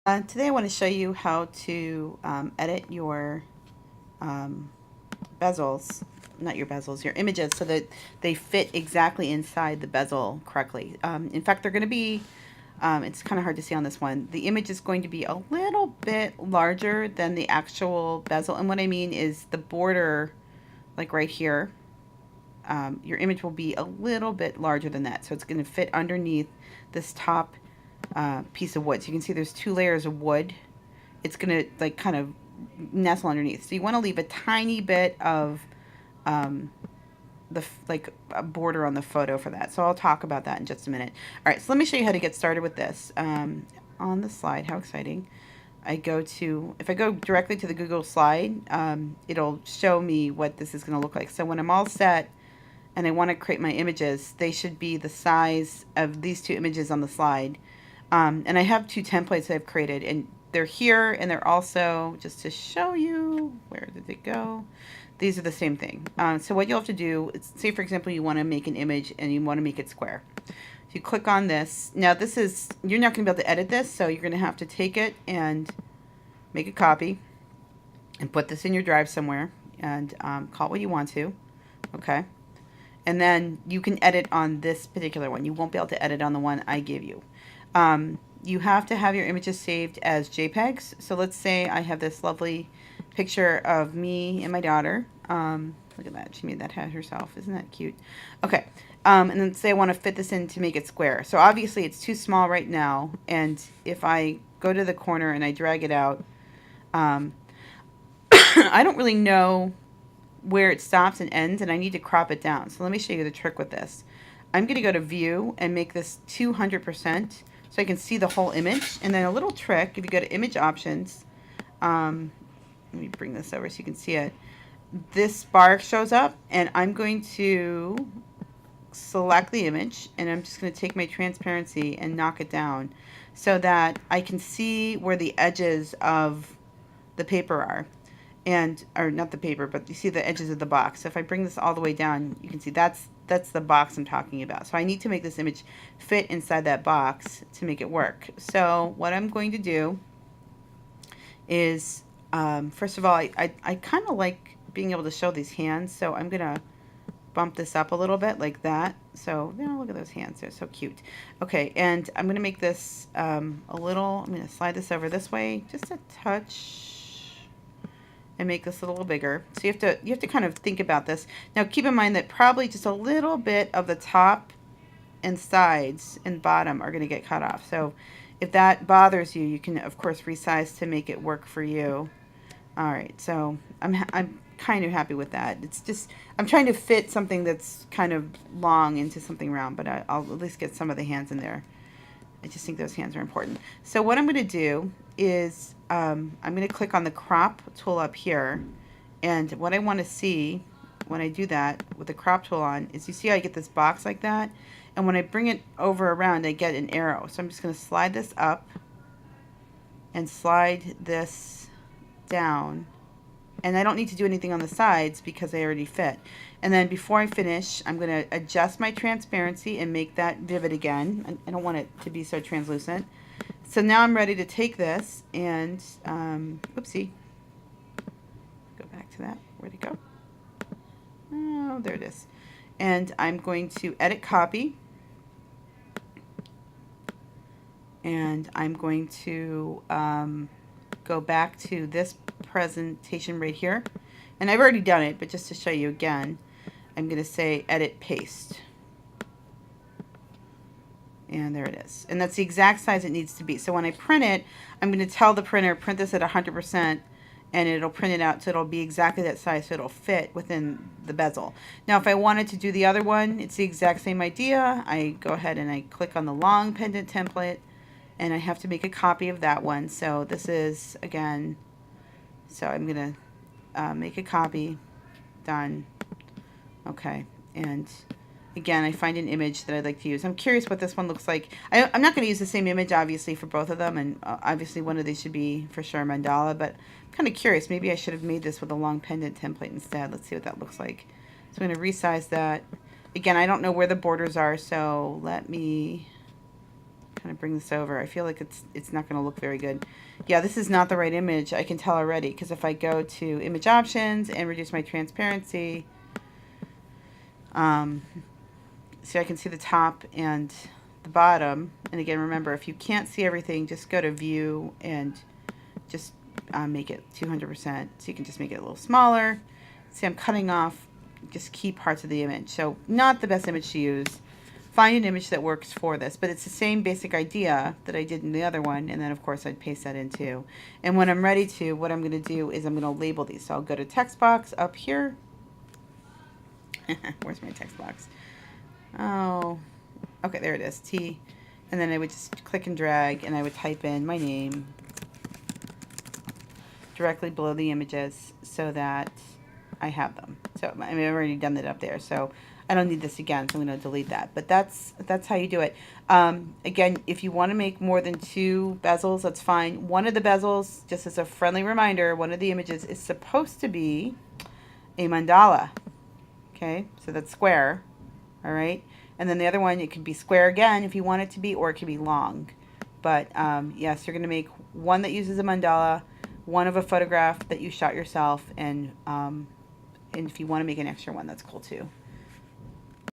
Today I want to show you how to edit your bezels, not your bezels, your images so that they fit exactly inside the bezel correctly. In fact, they're going to be, it's kind of hard to see on this one, the image is going to be a little bit larger than the actual bezel. And what I mean is the border, like right here, your image will be a little bit larger than that. So it's going to fit underneath this top piece of wood. So you can see there's two layers of wood. It's going to like kind of nestle underneath. So you want to leave a tiny bit of um, like a border on the photo for that. So I'll talk about that in just a minute. All right, so let me show you how to get started with this. On the slide, how exciting. If I go directly to the Google slide, it'll show me what this is going to look like. So when I'm all set and I want to create my images, they should be the size of these two images on the slide. And I have two templates that I've created, and they're here, and they're also, just to show you, where did it go? These are the same thing. So what you'll have to do is, say for example, you want to make an image and you want to make it square. So you click on this. Now this is, you're not going to be able to edit this, so you're going to have to take it and make a copy and put this in your drive somewhere and call it what you want to. Okay. And then you can edit on this particular one. You won't be able to edit on the one I give you. You have to have your images saved as JPEGs. So let's say I have this lovely picture of me and my daughter. Look at that. She made that hat herself. Isn't that cute? Okay. And then say I want to fit this in to make it square. So obviously it's too small right now. And if I go to the corner and I drag it out, I don't really know where it stops and ends, and I need to crop it down. So let me show you the trick with this. I'm going to go to view and make this 200% so I can see the whole image. And then a little trick, if you go to image options, let me bring this over so you can see it. This bar shows up, and I'm going to select the image, and I'm just going to take my transparency and knock it down so that I can see where the edges of the paper are. And, or not the paper, but you see the edges of the box. So if I bring this all the way down, you can see that's the box I'm talking about. So I need to make this image fit inside that box to make it work. So what I'm going to do is, first of all, I kind of like being able to show these hands. So I'm going to bump this up a little bit like that. So, you know, look at those hands. They're so cute. Okay, and I'm going to make this a little, I'm going to slide this over this way, just a touch, and make this a little bigger. So you have to kind of think about this. Now keep in mind that probably just a little bit of the top and sides and bottom are going to get cut off. So if that bothers you, you can of course resize to make it work for you. All right, so I'm kind of happy with that. It's just, I'm trying to fit something that's kind of long into something round, but I'll at least get some of the hands in there. I just think those hands are important. So what I'm going to do is I'm going to click on the crop tool up here, and what I want to see when I do that with the crop tool on is, you see I get this box like that, and when I bring it over around I get an arrow. So I'm just going to slide this up and slide this down, and I don't need to do anything on the sides because they already fit. And then before I finish, I'm going to adjust my transparency and make that vivid again. I don't want it to be so translucent. So now I'm ready to take this and, oopsie, go back to that. Where'd it go? Oh, there it is. And I'm going to edit copy. And I'm going to go back to this presentation right here. And I've already done it, but just to show you again, I'm going to say edit paste. And there it is. And that's the exact size it needs to be. So when I print it, I'm going to tell the printer, print this at 100%, and it'll print it out so it'll be exactly that size, so it'll fit within the bezel. Now if I wanted to do the other one, it's the exact same idea. I go ahead and I click on the long pendant template, and I have to make a copy of that one. So this is, again, so I'm going to make a copy. Done. Okay. And again, I find an image that I'd like to use. I'm curious what this one looks like. I'm not going to use the same image, obviously, for both of them, and obviously one of these should be for sure mandala, but I'm kind of curious. Maybe I should have made this with a long pendant template instead. Let's see what that looks like. So I'm going to resize that. Again, I don't know where the borders are, so let me kind of bring this over. I feel like it's not going to look very good. Yeah, this is not the right image. I can tell already, because if I go to image options and reduce my transparency, see, I can see the top and the bottom. And again, remember, if you can't see everything, just go to view and just make it 200%. So you can just make it a little smaller. See, I'm cutting off just key parts of the image. So not the best image to use. Find an image that works for this, but it's the same basic idea that I did in the other one, and then of course I'd paste that in too. And when I'm ready to, what I'm going to do is I'm going to label these. So I'll go to text box up here. Where's my text box? Oh, okay, there it is, T. And then I would just click and drag, and I would type in my name directly below the images so that I have them. So I mean, I've already done that up there, so I don't need this again, so I'm going to delete that. But that's how you do it. Again, if you want to make more than 2 bezels, that's fine. One of the bezels, just as a friendly reminder, one of the images is supposed to be a mandala. Okay, so that's square. All right, and then the other one, it could be square again if you want it to be, or it could be long. But yes, you're going to make one that uses a mandala, one of a photograph that you shot yourself, and if you want to make an extra one, that's cool too.